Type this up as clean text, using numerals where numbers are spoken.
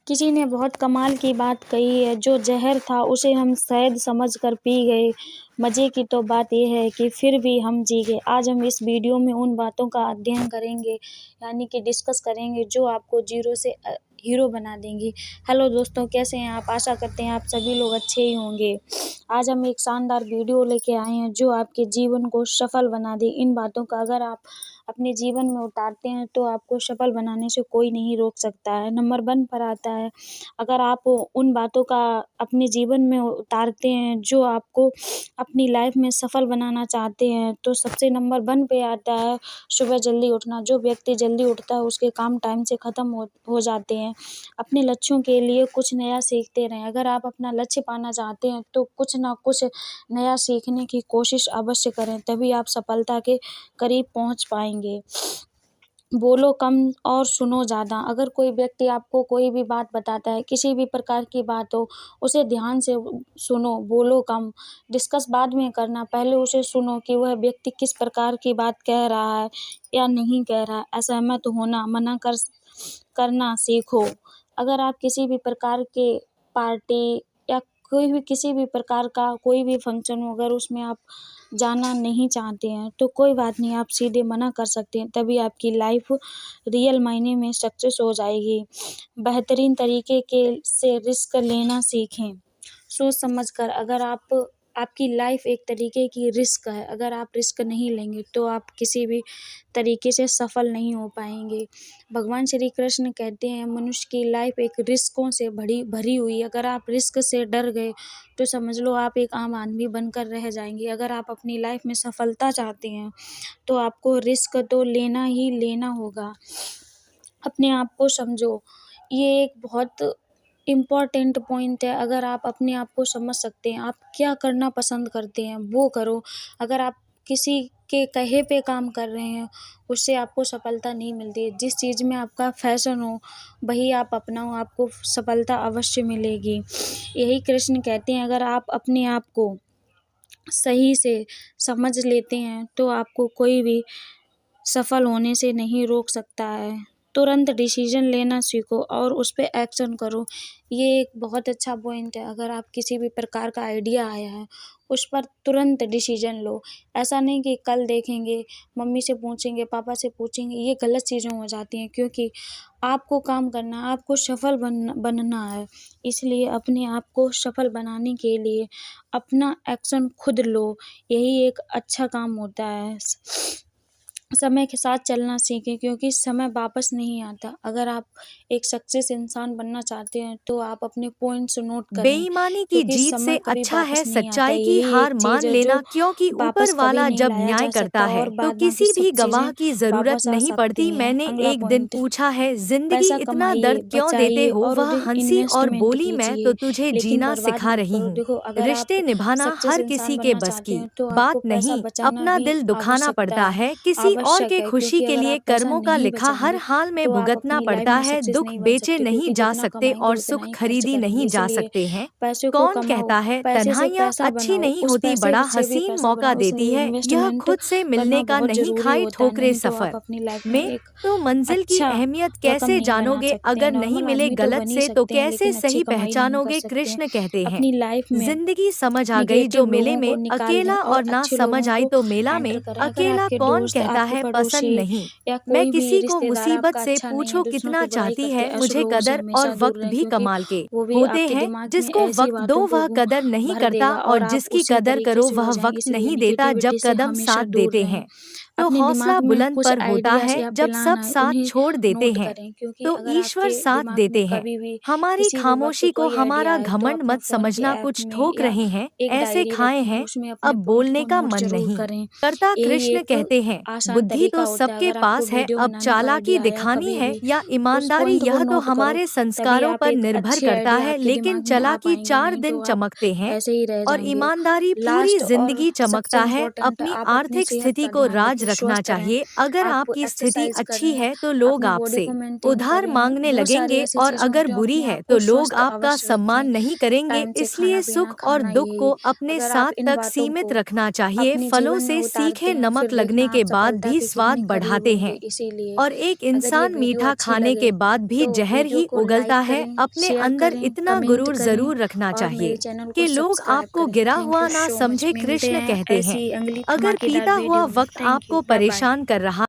किसी ने बहुत कमाल की बात कही है, जो ज़हर था उसे हम शहद समझकर पी गए। मज़े की तो बात ये है कि फिर भी हम जी गए। आज हम इस वीडियो में उन बातों का अध्ययन करेंगे, यानी कि डिस्कस करेंगे, जो आपको ज़ीरो से हीरो बना देंगी। हेलो दोस्तों, कैसे हैं आप? आशा करते हैं आप सभी लोग अच्छे ही होंगे। आज हम एक शानदार वीडियो लेके आए हैं, जो आपके जीवन को सफल बना दे। इन बातों का अगर आप अपने जीवन में उतारते हैं, तो आपको सफल बनाने से कोई नहीं रोक सकता है। नंबर 1 पर आता है, अगर आप उन बातों का अपने जीवन में उतारते हैं, जो आपको अपनी लाइफ में सफल बनाना चाहते हैं, तो सबसे नंबर 1 पे आता है सुबह जल्दी उठना। जो व्यक्ति जल्दी उठता है, उसके काम टाइम से ख़त्म हो जाते हैं। अपने लक्ष्यों के लिए कुछ नया सीखते रहें। अगर आप अपना लक्ष्य पाना चाहते हैं, तो कुछ ना कुछ नया सीखने की कोशिश अवश्य करें, तभी आप सफलता के करीब पहुँच पाएँगे। बोलो कम और सुनो ज़्यादा। अगर कोई व्यक्ति आपको कोई भी बात बताता है, किसी भी प्रकार की बात हो, उसे ध्यान से सुनो, बोलो कम। डिस्कस बाद में करना, पहले उसे सुनो कि वह व्यक्ति किस प्रकार की बात कह रहा है या नहीं कह रहा है। असहमत होना, मना करना सीखो। अगर आप किसी भी प्रकार के पार्टी या कोई भी किसी भी प्रकार का कोई भी फंक्शन हो, अगर उसमें आप जाना नहीं चाहते हैं, तो कोई बात नहीं, आप सीधे मना कर सकते हैं, तभी आपकी लाइफ रियल मायने में सक्सेस हो जाएगी। बेहतरीन तरीके से रिस्क लेना सीखें। सोच समझ कर, अगर आपकी लाइफ एक तरीके की रिस्क है, अगर आप रिस्क नहीं लेंगे, तो आप किसी भी तरीके से सफल नहीं हो पाएंगे। भगवान श्री कृष्ण कहते हैं, मनुष्य की लाइफ एक रिस्कों से भरी हुई है। अगर आप रिस्क से डर गए, तो समझ लो आप एक आम आदमी बनकर रह जाएंगे। अगर आप अपनी लाइफ में सफलता चाहते हैं, तो आपको रिस्क तो लेना ही लेना होगा। अपने आप को समझो, ये एक बहुत इम्पॉर्टेंट पॉइंट है। अगर आप अपने आप को समझ सकते हैं, आप क्या करना पसंद करते हैं, वो करो। अगर आप किसी के कहे पे काम कर रहे हैं, उससे आपको सफलता नहीं मिलती है। जिस चीज़ में आपका फैशन हो, वही आप अपनाओ, आपको सफलता अवश्य मिलेगी। यही कृष्ण कहते हैं, अगर आप अपने आप को सही से समझ लेते हैं, तो आपको कोई भी सफल होने से नहीं रोक सकता है। तुरंत डिसीजन लेना सीखो और उस पे एक्शन करो। ये एक बहुत अच्छा पॉइंट है। अगर आप किसी भी प्रकार का आइडिया आया है, उस पर तुरंत डिसीजन लो। ऐसा नहीं कि कल देखेंगे, मम्मी से पूछेंगे, पापा से पूछेंगे, ये गलत चीज़ें हो जाती हैं, क्योंकि आपको काम करना है, आपको सफल बनना है। इसलिए अपने आप को सफल बनाने के लिए अपना एक्शन खुद लो, यही एक अच्छा काम होता है। समय के साथ चलना सीखें, क्योंकि समय वापस नहीं आता। अगर आप एक सक्सेस इंसान बनना चाहते हैं, तो आप अपने पॉइंट्स नोट करें, बेईमानी की क्योंकि जीत से समय कभी अच्छा है वापस नहीं आता। सच्चाई की यही हार एक मान चीज़ है लेना, जो क्योंकि वापस ऊपर कभी वाला नहीं जब लाया न्याय जा करता सकता, है और तो बाद में फिर किसी भी सब गवाह चीज़ें की जरूरत वापस आ नहीं पड़ती। सकती हैं। मैंने अगला एक दिन पॉइंट, पूछा है, जिंदगी पैसा इतना कमाइए, दर्द क्यों देते बचाइए हो? और वह हंसी और इन्वेस्टमेंट बोली, मैं तो कीजिए, तुझे लेकिन जीना बर्बाद सिखा मत रही करो। हूँ। देखो, अगर रिश्ते आप निभाना सक्सेस हर इंसान किसी के बनना बस चाहते की हैं, तो बात आपको पैसा नहीं, बचाना अपना भी दिल दुखाना पड़ता है। किसी और आवश्यक के है, खुशी क्योंकि के अगर लिए आप पैसा कर्मों का नहीं लिखा हर बचाएंगे, हाल में तो आप भुगतना अपनी लाइफ पड़ता में है। सक्सेस दुख नहीं बन बेचे सकते, नहीं क्योंकि जा जितना सकते कमाएंगे और उतना सुख ही खर्च खरीदी करेंगे। नहीं जा इसीलिए सकते हैं। पैसे को कौन कमाओ, कहता है पैसे से तन्हाइयाँ पैसा अच्छी बनाओ, नहीं उस होती? पैसे बड़ा से भी हसीन पैसा मौका बनाओ। देती इसलिए है। यह इन्वेस्टमेंट खुद से करना मिलने का बहुत नहीं, ज़रूरी खाई होता है, ठोकरे नहीं तो सफर आप अपनी लाइफ में में। एक तो मंजिल की अच्छा अहमियत रकम कैसे नहीं बना जानोगे सकते हैं। अगर नहीं नॉर्मल मिले आदमी तो गलत बन ही से? तो सकते हैं, कैसे लेकिन अच्छी सही कमाई नहीं कर पहचानोगे? सकते हैं। कृष्ण कहते हैं, अपनी लाइफ में जिंदगी समझ आ गई जो नेगेटिव मेले लोगों को में, निकाल दें अकेला और और ना अच्छे समझ लोगों आई को तो मेला एंटर में। करें। अगर अकेला आपके कौन दोस्त, कहता आपके है पसंद पड़ोसी नहीं? या मैं कोई भी किसी को रिश्तेदार मुसीबत आपका से अच्छा नहीं है, पूछो दूसरों कितना की बुराई चाहती करते है, हैं, ऐसे मुझे लोगों से कदर और हमेशा दूर वक्त रहें, भी क्योंकि कमाल के वो भी होते आपके हैं। दिमाग में जिसको ऐसी वक्त दो बातों को वह कदर नहीं भर करता, देगा और और आप जिसकी उसी कदर तरीके करो से हो वह जाएंगे। वक्त इसलिए नहीं देता जब निगेटिविटी से कदम हमेशा साथ दूर देते रहें। हैं। तो अपने हौसला दिमाग में बुलंद कुछ पर होता आइडियाज है या जब प्लान सब है, साथ उन्हें छोड़ देते नोट हैं। करें, क्योंकि तो अगर ईश्वर आपके साथ दिमाग में देते हैं। कभी भी हमारी किसी भी वक्त खामोशी को कोई आइडिया हमारा आए, तो घमंड अपने मत फ़ोन के समझना। ऐप कुछ में ठोक या रहे हैं, एक ऐसे डायरी खाए रखते हैं, हैं, उसमें अपने अब पॉइंट बोलने को का नोट मन ज़रूर नहीं करें। करता। यही कृष्ण एक कहते हैं, आसान बुद्धि तरीका तो होता है। सबके अगर आपको पास है, वीडियो अब बनाने का चालाकी आइडिया आया दिखानी कभी है भी, या उस ईमानदारी, पॉइंट को यह तो नोट करो, हमारे तभी संस्कारों आप पर एक निर्भर अच्छे करता आइडिया है। आपके लेकिन दिमाग में आ चालाकी पाएँगे, 4 नहीं दिन तो आप चमकते हैं ऐसे ही रह और जाएँगे। ईमानदारी पूरी लास्ट और जिंदगी सबसे चमकता है। इम्पोर्टेंट, अपनी आप अपनी आर्थिक सेहत स्थिति का को ध्यान राज रखें। रखना चाहिए। अगर आप आपकी स्थिति एक्सरसाइज अच्छी करें, है तो लोग अपनी बॉडी आपसे को मेंटेन उधार करें, मांगने बहुत सारी लगेंगे ऐसी और चीज़ों अगर जो बुरी अपने है आप तो को लोग स्वस्थ आपका अवश्य सम्मान रखें, नहीं करेंगे। टाइम से इसलिए खाना-पीना सुख और खाना दुख को यही अपने अगर आप साथ इन तक बातों सीमित को रखना चाहिए। अपने फलों जीवन में से उतारते सीखे हैं, फिर नमक लगने देखना आप के बाद सफलता भी के स्वाद कितने करीब बढ़ाते होंगे। हैं। इसीलिए और एक अगर ये इंसान वीडियो मीठा अच्छी खाने के लगे बाद भी तो जहर वीडियो ही को उगलता लाइक है। करें, अपने शेयर अंदर करें, इतना कमेंट गुरूर करें जरूर रखना और मेरे चाहिए चैनल को कि लोग सब्सक्राइब आपको करें। गिरा थैंक हुआ यू ना सो मच। समझे। मिलते कृष्ण हैं कहते हैं, ऐसी अगली अगर धमाकेदार पीता हुआ वीडियो में। वक्त थैंक आपको यू, बाय बाय। परेशान कर रहा